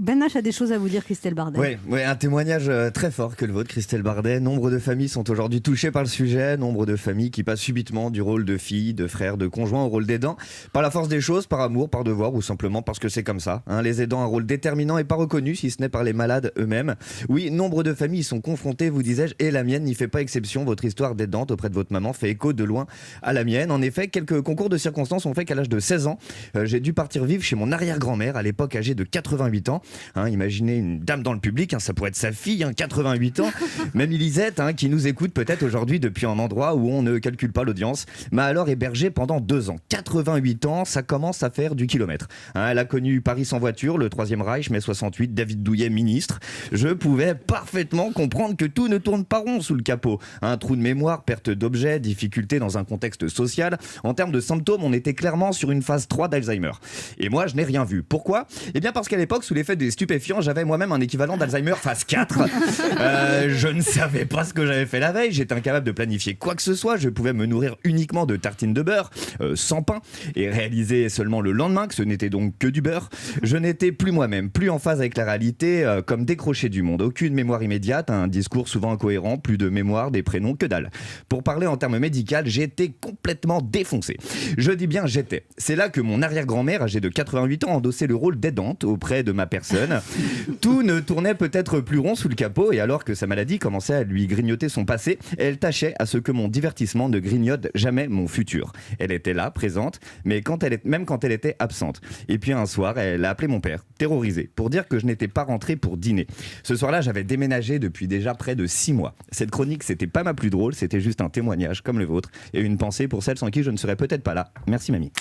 Ben H a des choses à vous dire, Christelle Bardet. Oui, un témoignage très fort que le vôtre, Christelle Bardet. Nombre de familles sont aujourd'hui touchées par le sujet. Nombre de familles qui passent subitement du rôle de fille, de frère, de conjoint au rôle d'aidant. Par la force des choses, par amour, par devoir ou simplement parce que c'est comme ça. Les aidants ont un rôle déterminant et pas reconnu, si ce n'est par les malades eux-mêmes. Oui, nombre de familles y sont confrontées, vous disais-je, et la mienne n'y fait pas exception. Votre histoire d'aidante auprès de votre maman fait écho de loin à la mienne. En effet, quelques concours de circonstances ont fait qu'à l'âge de 16 ans, j'ai dû partir vivre chez mon arrière-grand-mère, à l'époque âgée de 88 ans. Imaginez une dame dans le public, ça pourrait être sa fille, 88 ans. Même Elisette, qui nous écoute peut-être aujourd'hui depuis un endroit où on ne calcule pas l'audience, m'a alors hébergé pendant 2 ans. 88 ans, ça commence à faire du kilomètre. Elle a connu Paris sans voiture, le 3e Reich, mai 68, David Douillet, ministre. Je pouvais parfaitement comprendre que tout ne tourne pas rond sous le capot. Un trou de mémoire, perte d'objets, difficultés dans un contexte social. En termes de symptômes, on était clairement sur une phase 3 d'Alzheimer. Et moi, je n'ai rien vu. Pourquoi ? Eh bien parce qu'à l'époque, sous l'effet des stupéfiants, j'avais moi-même un équivalent d'Alzheimer phase 4. Je ne savais pas ce que j'avais fait la veille, j'étais incapable de planifier quoi que ce soit, je pouvais me nourrir uniquement de tartines de beurre, sans pain, et réaliser seulement le lendemain que ce n'était donc que du beurre. Je n'étais plus moi-même, plus en phase avec la réalité, comme décroché du monde. Aucune mémoire immédiate, un discours souvent incohérent, plus de mémoire, des prénoms, que dalle. Pour parler en termes médicaux, j'étais complètement défoncé. Je dis bien j'étais. C'est là que mon arrière-grand-mère, âgée de 88 ans, endossait le rôle d'aidante auprès de ma personne. Tout ne tournait peut-être plus rond sous le capot, et alors que sa maladie commençait à lui grignoter son passé, elle tâchait à ce que mon divertissement ne grignote jamais mon futur. Elle était là, présente, mais même quand elle était absente. Et puis un soir, elle a appelé mon père, terrorisé, pour dire que je n'étais pas rentré pour dîner. Ce soir-là, j'avais déménagé depuis déjà près de 6 mois. Cette chronique, c'était pas ma plus drôle, c'était juste un témoignage comme le vôtre, et une pensée pour celles sans qui je ne serais peut-être pas là. Merci mamie.